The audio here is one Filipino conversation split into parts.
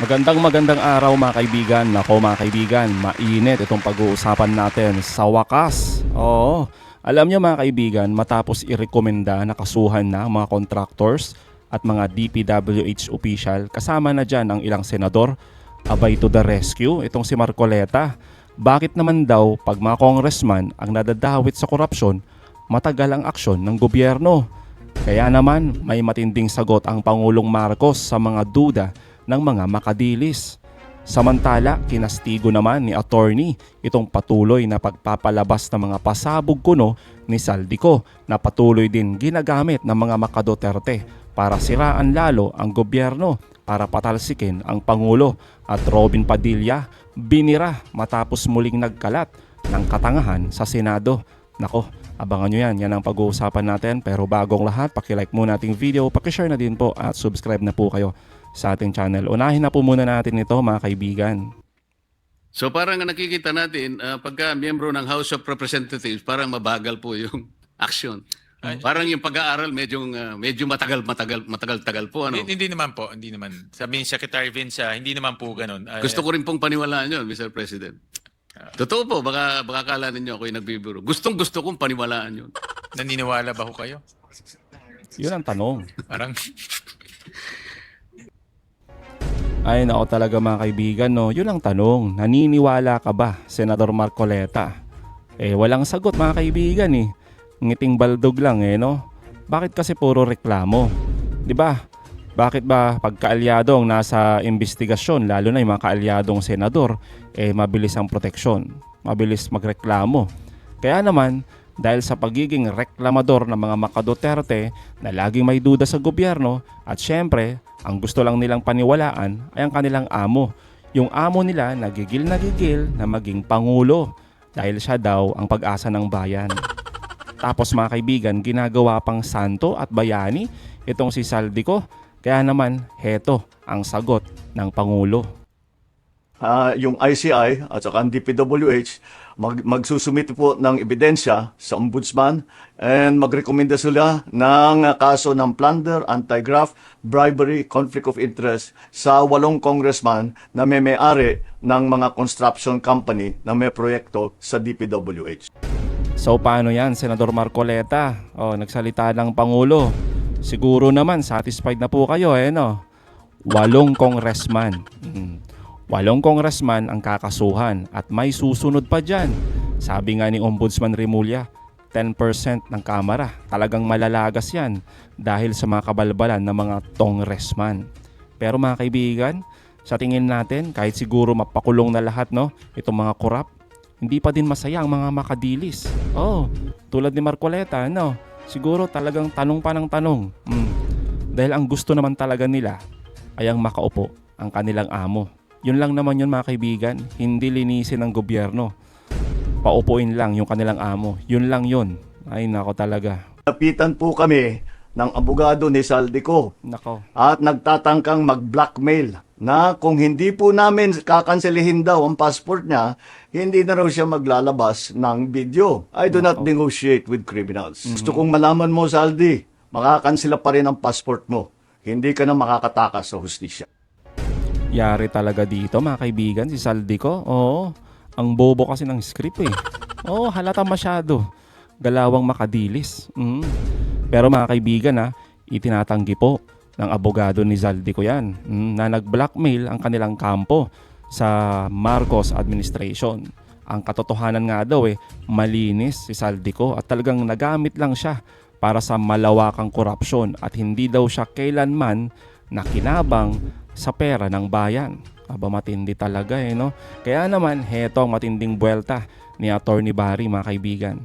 Magandang araw mga kaibigan. Nako mga kaibigan, mainit itong pag-uusapan natin sa wakas. Oo, alam nyo mga kaibigan, matapos irekomenda na kasuhan na mga contractors at mga DPWH official, kasama na dyan ang ilang senador, abay to the rescue, itong si Marcoleta. Bakit naman daw pag mga congressman ang nadadawit sa korupsyon, matagal ang aksyon ng gobyerno? Kaya naman may matinding sagot ang Pangulong Marcos sa mga duda ng mga makadilis. Samantala, kinastigo naman ni attorney itong patuloy na pagpapalabas ng mga pasabog kuno ni Saldico na patuloy din ginagamit ng mga makaduterte para siraan lalo ang gobyerno para patalsikin ang Pangulo. At Robin Padilla binira matapos muling nagkalat ng katangahan sa Senado. Nako, abangan nyo yan. Yan ang pag-uusapan natin. Pero bagong lahat, pakilike muna ating video, pakishare na din po at subscribe na po kayo sa ating channel. Unahin na po muna natin ito mga kaibigan. So parang nakikita natin, pagka miyembro ng House of Representatives, parang mabagal po yung action. Parang yung pag-aaral medyo matagal po. Ano? Hindi naman po, hindi naman. Sabi ni Secretary Vince, hindi naman po ganun. Gusto ko rin pong paniwalaan yun, Mr. President. Totoo po, baka akala ninyo ako yung nagbibiro. Gusto kong paniwalaan yun. Naniniwala ba ho kayo? Yun ang tanong. Parang Ay nako talaga mga kaibigan, no? Yun ang tanong. Naniniwala ka ba, Senador Marcoleta? Walang sagot mga kaibigan eh. Ngiting baldog lang no? Bakit kasi puro reklamo? 'Di ba? Bakit ba pagkaalyado ang nasa investigasyon, lalo na yung mga kaalyadong senador, mabilis ang proteksyon, mabilis magreklamo? Kaya naman, dahil sa pagiging reklamador ng mga makaduterte na laging may duda sa gobyerno at syempre, ang gusto lang nilang paniwalaan ay ang kanilang amo. Yung amo nila nagigil na maging pangulo dahil siya daw ang pag-asa ng bayan. Tapos mga kaibigan, ginagawa pang santo at bayani itong si Saldico. Kaya naman, heto ang sagot ng Pangulo. Yung ICI at saka ang DPWH magsusumite po ng ebidensya sa ombudsman and magrekomenda sila ng kaso ng plunder, anti-graft, bribery, conflict of interest sa 8 congressman na may-ari ng mga construction company na may proyekto sa DPWH. So paano yan, Senador Marcoleta? Nagsalita ng Pangulo. Siguro naman satisfied na po kayo no? 8 congressman. 8 congressman ang kakasuhan at may susunod pa dyan. Sabi nga ni Ombudsman Remulla, 10% ng Kamara. Talagang malalagas yan dahil sa mga kabalbalan ng mga congressman. Pero mga kaibigan, sa tingin natin, kahit siguro mapakulong na lahat itong mga korap, hindi pa din masaya ang mga makadilis. Tulad ni Marcoleta, siguro talagang tanong pa ng tanong. Dahil ang gusto naman talaga nila ay ang makaupo ang kanilang amo. Yun lang naman yun mga kaibigan, hindi linisin ng gobyerno. Paupuin lang yung kanilang amo. Yun lang yun. Ay nako talaga. Napitan po kami ng abogado ni Saldico Nako. at nagtatangkang mag-blackmail na kung hindi po namin kakanselihin daw ang passport niya, hindi na raw siya maglalabas ng video. I do not negotiate with criminals. Gusto kong malaman mo, Saldi, makakansela pa rin ang passport mo. Hindi ka na makakatakas sa hustisya. Yari talaga dito mga kaibigan si Saldico. Ang bobo kasi ng script halata masyado. Galawang makadilis. Pero mga kaibigan itinatanggi po ng abogado ni Saldico yan na nag-blackmail ang kanilang kampo sa Marcos administration. Ang katotohanan nga daw malinis si Saldico at talagang nagamit lang siya para sa malawakang korupsyon at hindi daw siya kailanman nakinabang sa pera ng bayan. Aba matindi talaga no? Kaya naman, heto ang matinding buwelta ni Attorney Barry mga kaibigan.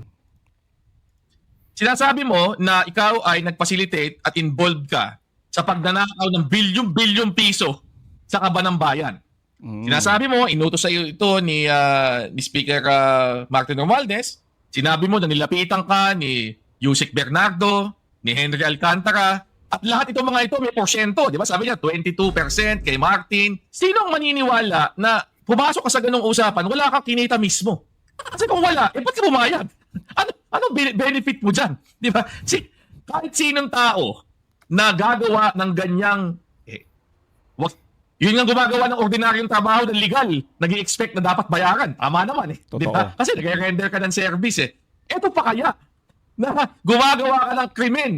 Sinasabi mo na ikaw ay nag-facilitate at involved ka sa pagnanakaw ng bilyon-bilyon piso sa kaban ng bayan. Sinasabi mo, inutos sa iyo ito ni Speaker Martin Romualdez. Sinabi mo na nilapitan ka ni Yusek Bernardo, ni Henry Alcantara, at lahat itong mga ito may porsyento. Di ba? Sabi niya, 22% kay Martin. Sinong maniniwala na pumasok ka sa ganung usapan, wala kang kinita mismo? Kasi kung wala, ba't ka bumayag? Ano benefit mo dyan? Di ba? Kahit sinong tao na gagawa ng ganyang, Yun nga gumagawa ng ordinaryong trabaho ng legal. Nag-i-expect na dapat bayaran. Tama naman eh. Di ba? Totoo. Kasi nag-render ka ng service eh. Ito pa kaya na gumagawa ka ng krimen.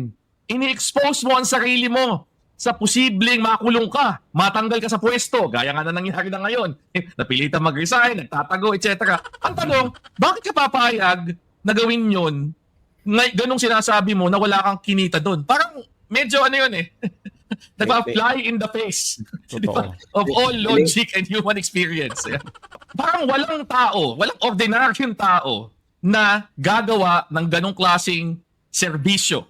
Ini-expose mo ang sarili mo sa posibleng makulong ka, matanggal ka sa pwesto, gaya nga na nangyari na ngayon. Napilitan mag-resign, nagtatago, etc. Ang tanong, bakit ka papayag na gawin yun ganong sinasabi mo na wala kang kinita doon? Parang medyo ano yun eh. Nagpa-fly in the face di ba? Of all logic and human experience. Parang walang tao, walang ordinaryong tao na gagawa ng ganong klaseng serbisyo.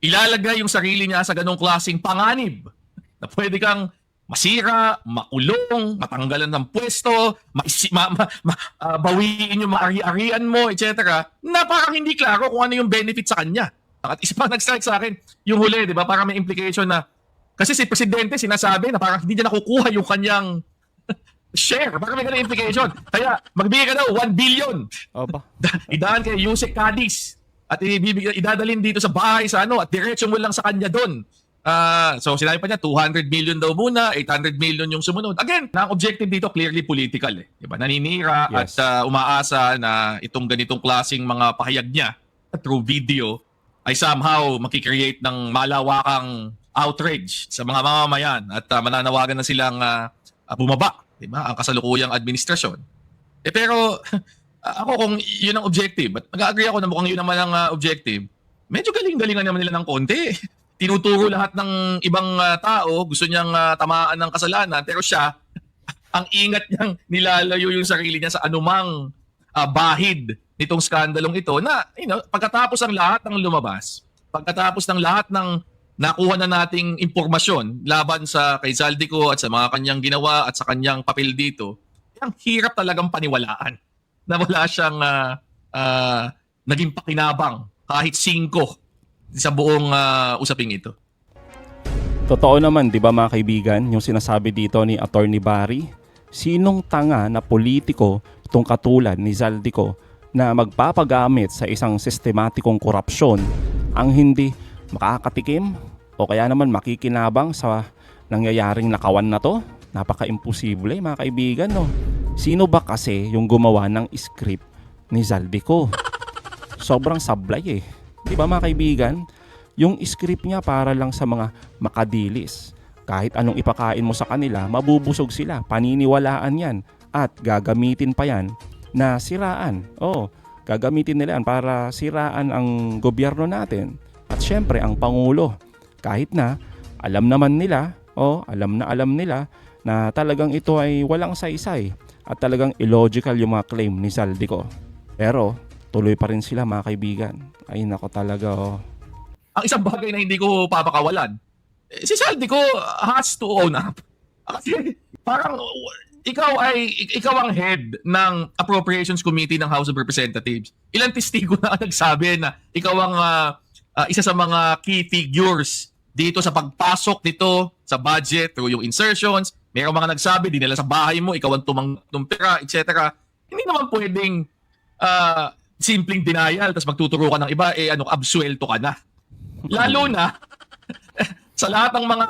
Ilalagay yung sarili niya sa ganong klaseng panganib na pwede kang masira, makulong, matanggalan ng pwesto, bawiin yung maari-arian mo, etc. Na parang hindi klaro kung ano yung benefit sa kanya. At isa pa nag-strike sa akin, yung huli, di ba? Parang may implication na kasi si Presidente sinasabi na parang hindi niya nakukuha yung kanyang share. Parang may ganang implication. Kaya magbigay ka daw 1 billion. Opa. Idaan kay Yusek Cadiz. At idadalhin dito sa bahay sa ano at diretso mo lang sa kanya doon. So sinabi pa niya 200 million daw muna, 800 million yung sumunod. Again, ang objective dito clearly political eh. Diba? Naninira Yes. at umaasa na itong ganitong klaseng mga pahayag niya through video ay somehow makikreate ng malawakang outrage sa mga mamamayan at mananawagan na silang bumaba, di ba? Ang kasalukuyang administrasyon. Pero ako kung yun ang objective, at mag-agree ako na mukhang yun naman ang objective, medyo galing-galingan naman nila ng konti. Tinuturo lahat ng ibang tao, gusto niyang tamaan ng kasalanan, pero siya, ang ingat niyang nilalayo yung sarili niya sa anumang bahid nitong skandalong ito na, pagkatapos ang lahat ng lumabas, pagkatapos ng lahat ng nakuha na nating impormasyon laban sa kay Zaldico at sa mga kanyang ginawa at sa kanyang papel dito, ang hirap talagang paniwalaan na wala siyang naging pakinabang kahit 5 sa buong usaping ito. Totoo naman, di ba mga kaibigan, yung sinasabi dito ni Attorney Barry, sinong tanga na politiko itong katulad ni Zaldico na magpapagamit sa isang sistematikong korupsyon ang hindi makakatikim o kaya naman makikinabang sa nangyayaring nakawan na to? Napaka-imposible mga kaibigan, no? Sino ba kasi yung gumawa ng script ni Zaldico? Sobrang sablay eh. Di ba mga kaibigan? Yung script niya para lang sa mga makadilis. Kahit anong ipakain mo sa kanila, mabubusog sila. Paniniwalaan yan. At gagamitin pa yan na siraan. Gagamitin nila yan para siraan ang gobyerno natin. At syempre ang Pangulo. Kahit na alam naman nila, alam nila na talagang ito ay walang saysay at talagang illogical yung mga claim ni Zaldico. Pero tuloy pa rin sila mga kaibigan. Ay nako talaga. Ang isang bagay na hindi ko papakawalan, si Zaldico has to own up. Kasi parang ikaw ang head ng Appropriations Committee ng House of Representatives. Ilang testigo na nagsabi na ikaw ang isa sa mga key figures dito sa pagpasok nito sa budget through yung insertions. Mayroong mga nagsabi, dinala sa bahay mo, ikaw ang tumang pera, etc. Hindi naman pwedeng simpleng denial tapos magtuturo ka ng iba, absuelto ka na. Lalo na sa lahat ng mga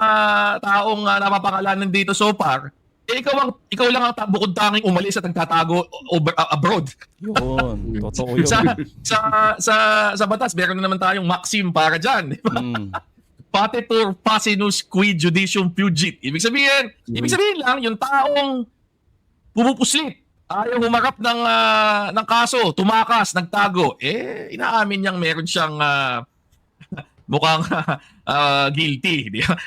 taong napapangalanan dito so far, ikaw lang ang bukod tanging umalis at nagtatago abroad. Yun, totoo yun. sa batas, meron na naman tayong maxim para dyan. Patetur facinus qui judicium fugit. Ibig sabihin lang, yung taong pumupuslit, ayaw humarap ng kaso, tumakas, nagtago, inaamin niyang meron siyang mukhang guilty. Di ba?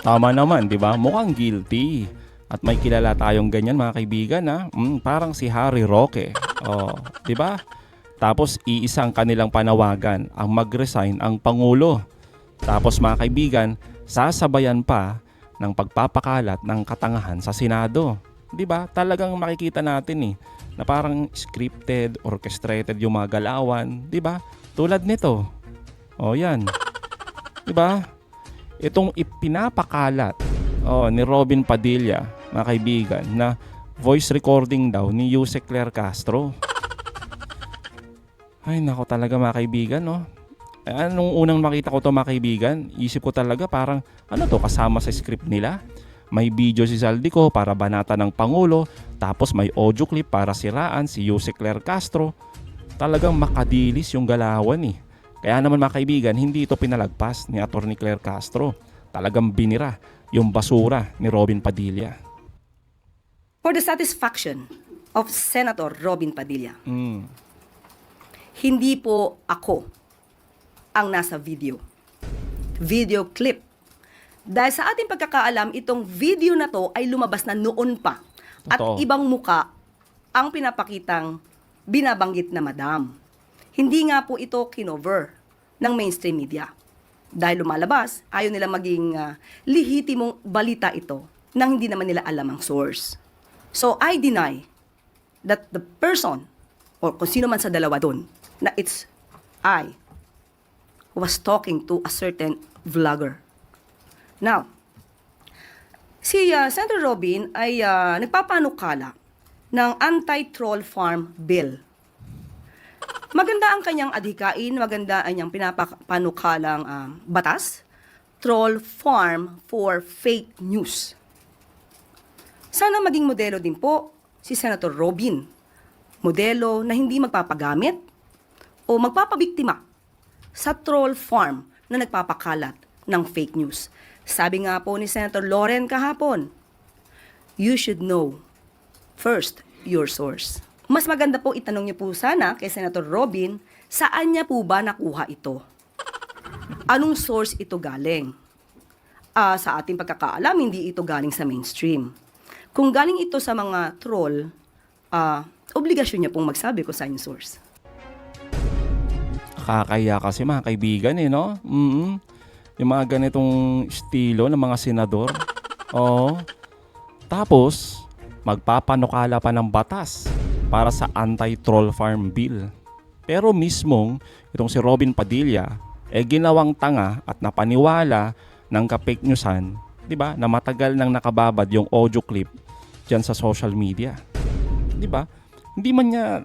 Tama naman, di ba? Mukhang guilty. At may kilala tayong ganyan mga kaibigan na parang si Harry Roque. Di ba? Tapos iisang kanilang panawagan ang mag-resign ang Pangulo. Tapos mga kaibigan, sasabayan pa ng pagpapakalat ng katangahan sa Senado. 'Di ba? Talagang makikita natin na parang scripted, orchestrated yung mga galawan, 'di ba? Tulad nito. Yan. 'Di ba? Itong ipinapakalat ni Robin Padilla, mga kaibigan, na voice recording daw ni Yusek Claire Castro. Ay nako talaga mga kaibigan, no? Nung unang makita ko to mga kaibigan, isip ko talaga parang ano to, kasama sa script nila? May video si Zaldico para banata ng Pangulo, tapos may audio clip para siraan si Jose Claire Castro. Talagang makadilis yung galawan eh. Kaya naman mga kaibigan, hindi ito pinalagpas ni Atty. Claire Castro. Talagang binira yung basura ni Robin Padilla. For the satisfaction of Senator Robin Padilla, hindi po ako ang nasa video clip. Dahil sa ating pagkakaalam, itong video na to ay lumabas na noon pa. At Totoo. ibang muka ang pinapakitang binabanggit na madam. Hindi nga po ito kinover ng mainstream media. Dahil lumalabas, ayaw nila maging lihitimong balita ito nang hindi naman nila alam ang source. So I deny that the person, or kung sino man sa dalawa doon, na it's I who was talking to a certain vlogger. Now, si Senator Robin ay nagpapanukala ng anti-troll farm bill. Maganda ang kanyang adhikain, maganda ang kanyang pinapanukalang batas, troll farm for fake news. Sana maging modelo din po si Senator Robin. Modelo na hindi magpapagamit o magpapabiktima sa troll farm na nagpapakalat ng fake news. Sabi nga po ni Senator Loren kahapon, you should know first your source. Mas maganda po itanong niyo po sana kay Senator Robin, saan niya po ba nakuha ito? Anong source ito galing? Sa ating pagkakaalam, hindi ito galing sa mainstream. Kung galing ito sa mga troll, obligasyon niya pong magsabi kung saan yung source. Nakakaya kasi mga kaibigan eh, no? Yung mga ganitong estilo ng mga senador. Oo. Tapos, magpapanukala pa ng batas para sa anti-troll farm bill. Pero mismong itong si Robin Padilla ginawang tanga at napaniwala ng ka-fake newsan, 'di ba? Na matagal nang nakababad yung audio clip diyan sa social media. 'Di ba? Hindi man niya,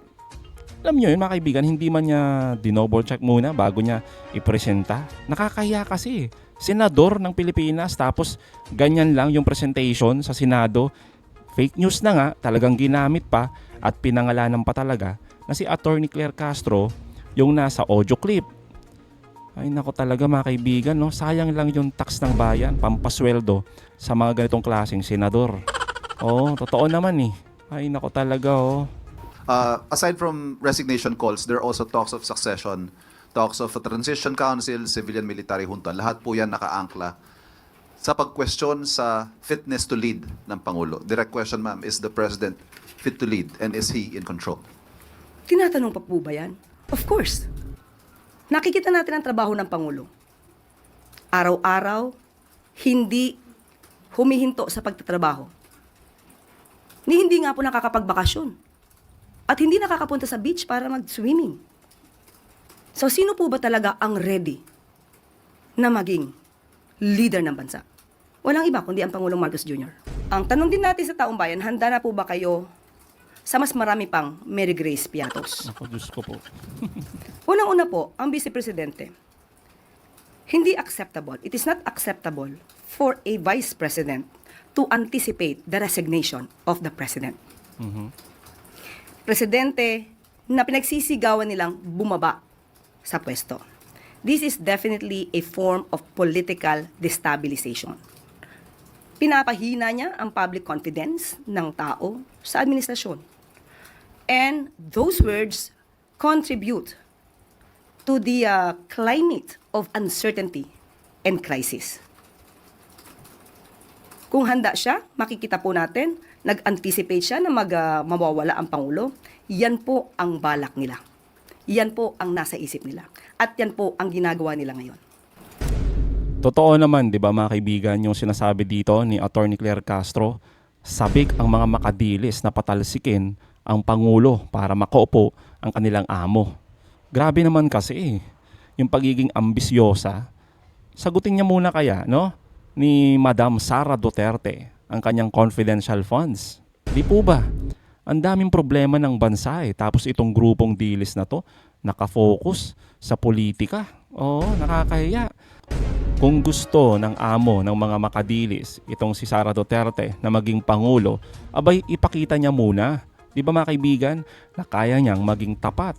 alam niyo yun mga kaibigan, hindi man niya dinoble check muna bago niya ipresenta. Nakakahiya kasi. Senador ng Pilipinas tapos ganyan lang yung presentation sa Senado. Fake news na nga, talagang ginamit pa at pinangalanan pa talaga na si Atty. Claire Castro yung nasa audio clip. Ay nako talaga mga kaibigan, no? Sayang lang yung tax ng bayan, pampasweldo sa mga ganitong klaseng senador. Oh, totoo naman eh. Ay nako talaga oh. Aside from resignation calls, there are also talks of succession, talks of a transition council, civilian military junta. Lahat po yan nakaangkla sa pag-question sa fitness to lead ng Pangulo. Direct question, ma'am, is the President fit to lead and is he in control? Tinatanong pa po ba yan? Of course. Nakikita natin ang trabaho ng Pangulo. Araw-araw, hindi humihinto sa pagtatrabaho. Hindi nga po nakakapagbakasyon. At hindi nakakapunta sa beach para mag-swimming. So, sino po ba talaga ang ready na maging leader ng bansa? Walang iba kundi ang Pangulong Marcos Jr. Ang tanong din natin sa taong bayan, handa na po ba kayo sa mas marami pang Mary Grace Piatos? Ako, Diyos ko po. Unang-una po, ang Vice Presidente, hindi acceptable, it is not acceptable for a Vice President to anticipate the resignation of the President. Presidente na pinagsisigawan nilang bumaba sa pwesto. This is definitely a form of political destabilization. Pinapahina niya ang public confidence ng tao sa administrasyon. And those words contribute to the climate of uncertainty and crisis. Kung handa siya, makikita po natin, nag-anticipate siya na mawawala ang Pangulo. Yan po ang balak nila. Yan po ang nasa isip nila. At yan po ang ginagawa nila ngayon. Totoo naman, 'di ba mga kaibigan, yung sinasabi dito ni Atty. Claire Castro, sabik ang mga makadilis na patalsikin ang Pangulo para makaupo ang kanilang amo. Grabe naman kasi yung pagiging ambisyosa. Sagutin niya muna kaya, no? Ni Madam Sara Duterte ang kanyang confidential funds. Di po ba? Ang daming problema ng bansa tapos itong grupong dilis na to nakafocus sa politika. Oo, nakakahiya. Kung gusto ng amo ng mga makadilis, itong si Sara Duterte na maging Pangulo, abay ipakita niya muna, di ba mga kaibigan, na kaya niyang maging tapat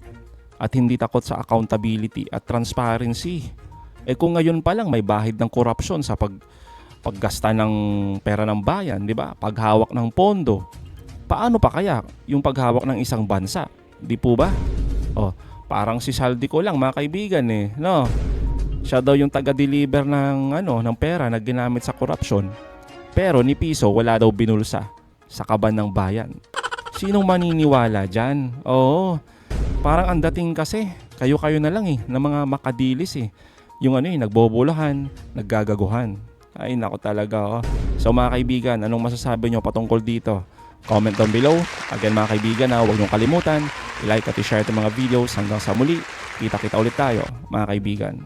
at hindi takot sa accountability at transparency. Kung ngayon pa lang may bahid ng korupsyon sa paggasta ng pera ng bayan, di ba? Paghawak ng pondo. Paano pa kaya yung paghawak ng isang bansa? Di po ba? Parang si Saldico lang mga kaibigan no? Siya daw yung taga-deliver ng pera na ginamit sa korupsyon. Pero ni Piso wala daw binulsa sa kaban ng bayan. Sinong maniniwala dyan? Parang ang dating kasi, kayo-kayo na lang ng mga makadilis Yung nagbobolahan, naggagaguhan. Ay nako talaga So mga kaibigan, anong masasabi nyo patungkol dito? Comment down below. Again mga kaibigan, huwag niyong kalimutan i-like at i-share itong mga videos. Hanggang sa muli, kita-kita ulit tayo mga kaibigan.